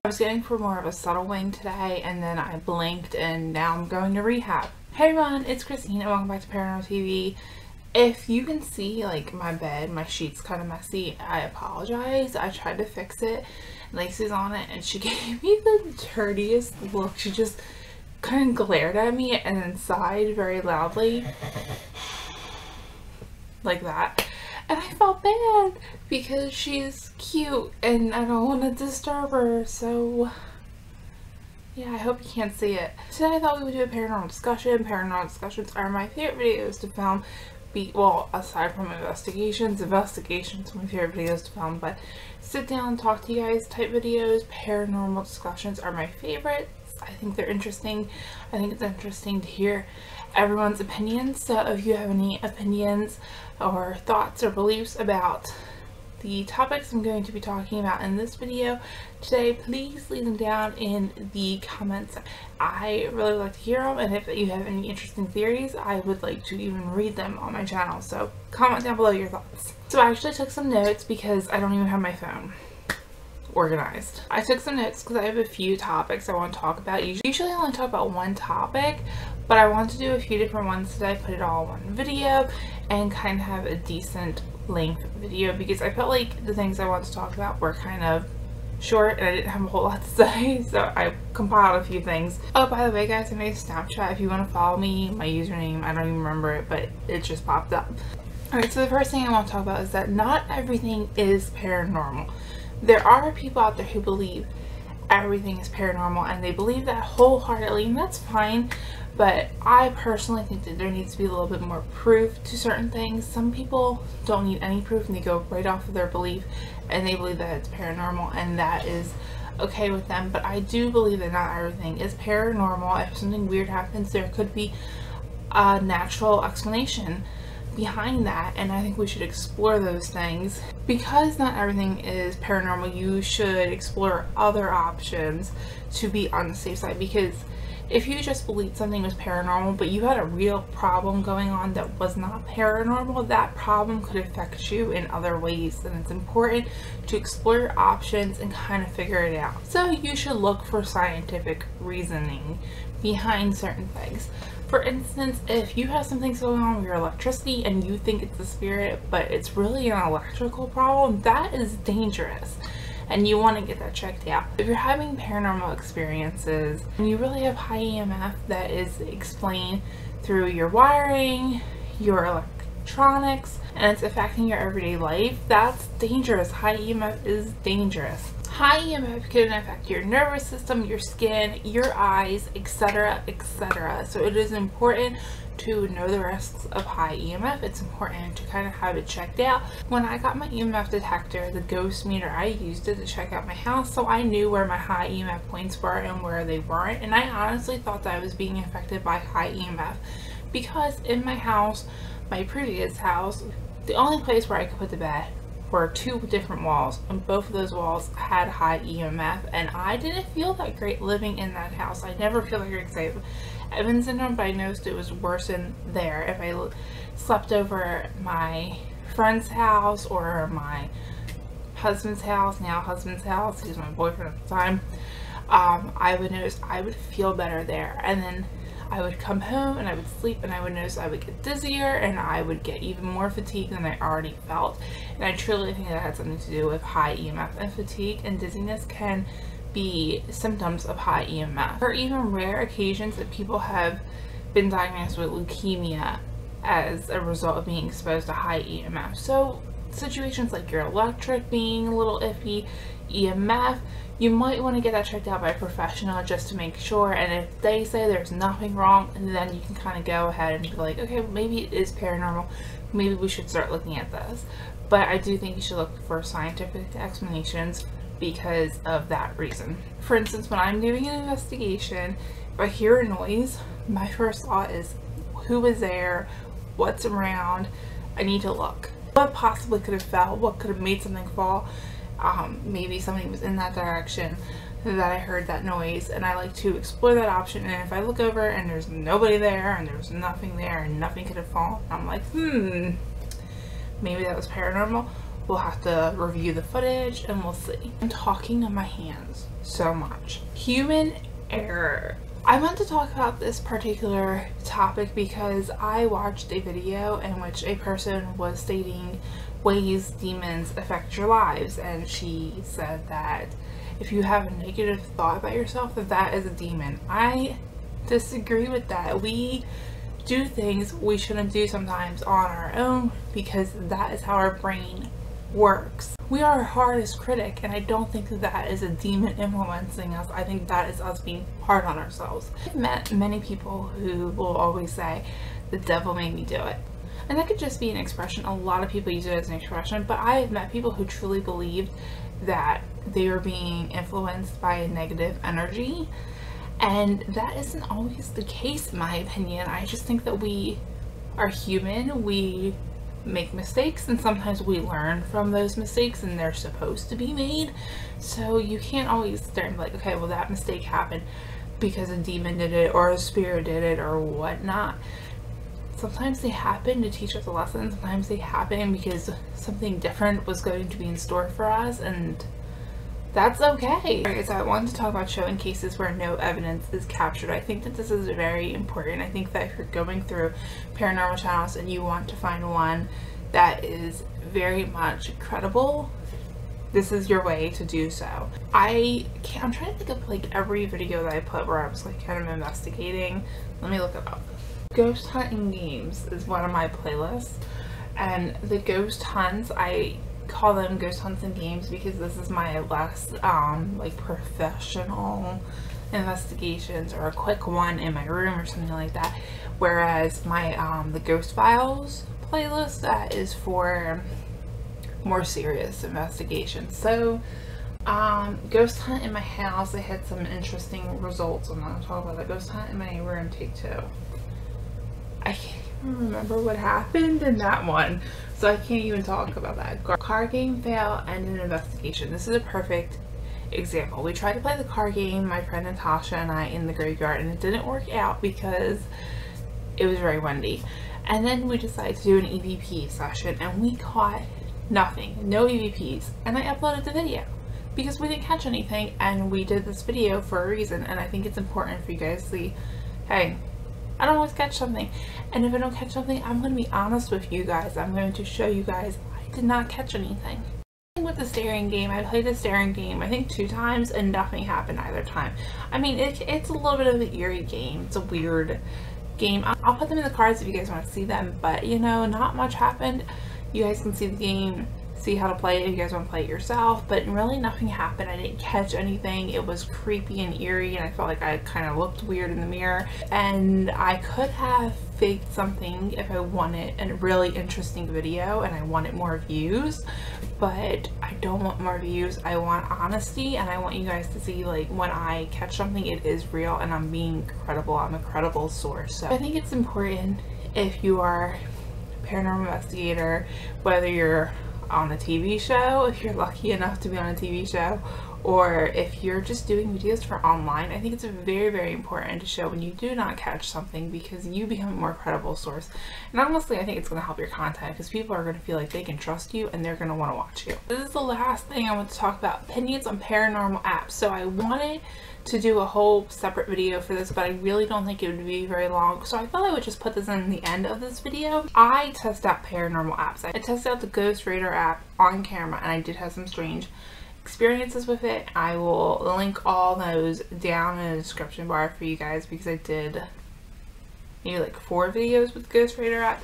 I was getting for more of a subtle wing today, and then I blinked and now I'm going to rehab. Hey everyone, it's Christine and welcome back to Paranormal TV. If you can see like my bed, my sheet's kind of messy, I apologize. I tried to fix it. Lacey's on it and she gave me the dirtiest look. She just kind of glared at me and then sighed very loudly. Like that. And I felt bad because she's cute and I don't want to disturb her, so yeah, I hope you can't see it. Today I thought we would do a paranormal discussion. Paranormal discussions are my favorite videos to film. Well, aside from investigations are my favorite videos to film, but sit down, talk to you guys type videos. Paranormal discussions are my favorites. I think they're interesting. I think it's interesting to hear everyone's opinions. So if you have any opinions or thoughts or beliefs about the topics I'm going to be talking about in this video today, please leave them down in the comments. I really like to hear them, and if you have any interesting theories, I would like to even read them on my channel. So comment down below your thoughts. So I actually took some notes because I don't even have my phone organized. I took some notes because I have a few topics I want to talk about. Usually I only talk about one topic, but I want to do a few different ones today, put it all in one video and kind of have a decent length video because I felt like the things I wanted to talk about were kind of short and I didn't have a whole lot to say, so I compiled a few things. Oh, by the way guys, I made a Snapchat. If you want to follow me, my username, I don't even remember it, but it just popped up. Alright, so the first thing I want to talk about is that not everything is paranormal. There are people out there who believe everything is paranormal and they believe that wholeheartedly, and that's fine, but I personally think that there needs to be a little bit more proof to certain things. Some people don't need any proof and they go right off of their belief and they believe that it's paranormal, and that is okay with them. But I do believe that not everything is paranormal. If something weird happens, there could be a natural explanation behind that, and I think we should explore those things. Because not everything is paranormal, you should explore other options to be on the safe side, because if you just believed something was paranormal but you had a real problem going on that was not paranormal, that problem could affect you in other ways, and it's important to explore your options and kind of figure it out. So you should look for scientific reasoning behind certain things. For instance, if you have something going on with your electricity and you think it's a spirit but it's really an electrical problem, that is dangerous and you want to get that checked out. If you're having paranormal experiences and you really have high EMF that is explained through your wiring, your electronics, and it's affecting your everyday life, that's dangerous. High EMF is dangerous. High EMF can affect your nervous system, your skin, your eyes, etc., etc. So it is important to know the risks of high EMF. It's important to kind of have it checked out. When I got my EMF detector, the ghost meter, I used it to check out my house, so I knew where my high EMF points were and where they weren't, and I honestly thought that I was being affected by high EMF because in my house, my previous house, the only place where I could put the bed were two different walls, and both of those walls had high EMF, and I didn't feel that great living in that house. I never feel that great because I have Evans syndrome, but I noticed it was worse in there. If I slept over at my friend's house or my husband's house, now husband's house, he was my boyfriend at the time, I would notice I would feel better there, and then I would come home and I would sleep and I would notice I would get dizzier and I would get even more fatigue than I already felt. And I truly think that had something to do with high EMF, and fatigue and dizziness can be symptoms of high EMF. Or even rare occasions that people have been diagnosed with leukemia as a result of being exposed to high EMF. So situations like your electric being a little iffy, EMF, you might want to get that checked out by a professional just to make sure, and if they say there's nothing wrong, then you can kind of go ahead and be like, okay, maybe it is paranormal, maybe we should start looking at this. But I do think you should look for scientific explanations because of that reason. For instance, when I'm doing an investigation, if I hear a noise, my first thought is, who is there, what's around, I need to look. What possibly could have fell, what could have made something fall? Maybe something was in that direction that I heard that noise, and I like to explore that option. And if I look over and there's nobody there and there's nothing there and nothing could have fallen, I'm like, maybe that was paranormal. We'll have to review the footage and we'll see. I'm talking on my hands so much. Human error. I want to talk about this particular topic because I watched a video in which a person was stating ways demons affect your lives, and she said that if you have a negative thought about yourself, that is a demon. I disagree with that. We do things we shouldn't do sometimes on our own because that is how our brain works. We are our hardest critic, and I don't think that that is a demon influencing us. I think that is us being hard on ourselves. I've met many people who will always say, the devil made me do it. And that could just be an expression. A lot of people use it as an expression, but I have met people who truly believed that they were being influenced by a negative energy, and that isn't always the case in my opinion. I just think that we are human. We make mistakes, and sometimes we learn from those mistakes, and they're supposed to be made. So you can't always start and be like, okay, well, that mistake happened because a demon did it or a spirit did it or whatnot. Sometimes they happen to teach us a lesson. Sometimes they happen because something different was going to be in store for us, and that's okay. Alright, so I wanted to talk about showing cases where no evidence is captured. I think that this is very important. I think that if you're going through paranormal channels and you want to find one that is very much credible, this is your way to do so. I'm trying to think of like every video that I put where I was like kind of investigating. Let me look it up. Ghost hunting games is one of my playlists, and the ghost hunts, I call them ghost hunts and games because this is my last like professional investigations or a quick one in my room or something like that, whereas my the ghost files playlist, that is for more serious investigations. So ghost hunt in my house, I had some interesting results. I'm not gonna talk about that. Ghost hunt in my room, take 2. I can't even remember what happened in that one, so I can't even talk about that. Card game fail and an investigation. This is a perfect example. We tried to play the card game, my friend Natasha and I, in the graveyard, and it didn't work out because it was very windy. And then we decided to do an EVP session, and we caught nothing, no EVPs, and I uploaded the video because we didn't catch anything, and we did this video for a reason. And I think it's important for you guys to see, hey, I don't always catch something, and if I don't catch something, I'm going to be honest with you guys. I'm going to show you guys I did not catch anything. With the staring game, I played the staring game I think 2 times and nothing happened either time. I mean, it's a little bit of an eerie game. It's a weird game. I'll put them in the cards if you guys want to see them, but you know, not much happened. You guys can see the game, see how to play it if you guys want to play it yourself, but really nothing happened. I didn't catch anything. It was creepy and eerie, and I felt like I kind of looked weird in the mirror, and I could have faked something if I wanted a really interesting video and I wanted more views, but I don't want more views. I want honesty, and I want you guys to see, like, when I catch something, it is real and I'm being credible. I'm a credible source. So I think it's important, if you are a paranormal investigator, whether you're on a TV show, if you're lucky enough to be on a TV show, or if you're just doing videos for online, I think it's very, very important to show when you do not catch something, because you become a more credible source. And honestly, I think it's going to help your content because people are going to feel like they can trust you and they're going to want to watch you. This is the last thing I want to talk about, opinions on paranormal apps. So I wanted to do a whole separate video for this, but I really don't think it would be very long, so I thought I would just put this in the end of this video. I test out paranormal apps. I tested out the Ghost Radar app on camera, and I did have some strange experiences with it. I will link all those down in the description bar for you guys, because I did maybe like 4 videos with the Ghost Radar app,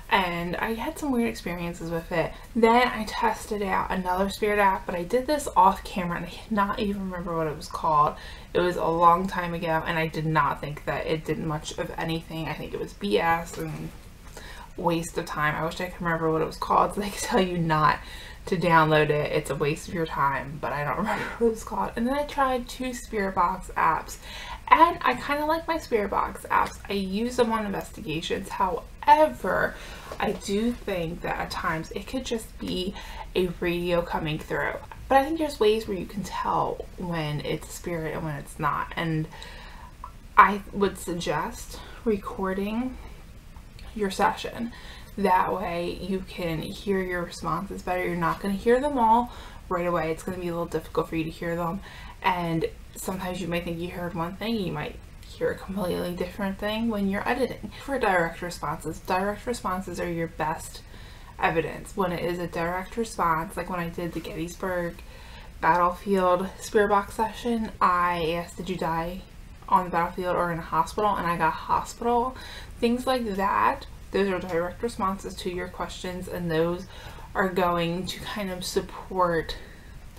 and I had some weird experiences with it. Then I tested out another spirit app, but I did this off camera and I cannot even remember what it was called. It was a long time ago, and I did not think that it did much of anything. I think it was BS and waste of time. I wish I could remember what it was called so I could tell you not to download it. It's a waste of your time, but I don't remember what it was called. And then I tried 2 spirit box apps, and I kind of like my spirit box apps. I use them on investigations. However, I do think that at times it could just be a radio coming through. But I think there's ways where you can tell when it's a spirit and when it's not. And I would suggest recording your session. That way you can hear your responses better. You're not going to hear them all right away. It's going to be a little difficult for you to hear them, and sometimes you might think you heard one thing, you might hear a completely different thing when you're editing. For direct responses are your best evidence. When it is a direct response, like when I did the Gettysburg battlefield spirit box session, I asked, did you die on the battlefield or in a hospital? And I got hospital. Things like that, those are direct responses to your questions, and those are going to kind of support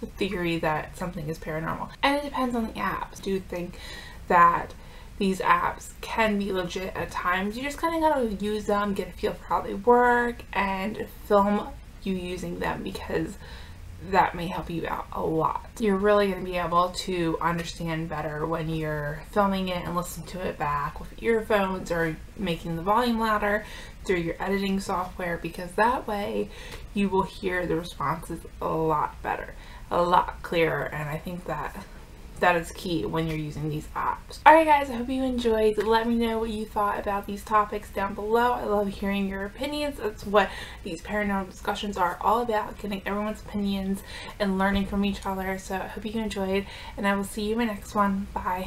the theory that something is paranormal. And it depends on the apps. I do think that these apps can be legit at times. You just kind of gotta use them, get a feel for how they work, and film you using them, because that may help you out a lot. You're really going to be able to understand better when you're filming it and listen to it back with earphones or making the volume louder through your editing software, because that way you will hear the responses a lot better, a lot clearer, and I think that is key when you're using these apps. Alright guys, I hope you enjoyed. Let me know what you thought about these topics down below. I love hearing your opinions. That's what these paranormal discussions are all about, getting everyone's opinions and learning from each other. So I hope you enjoyed, and I will see you in my next one. Bye.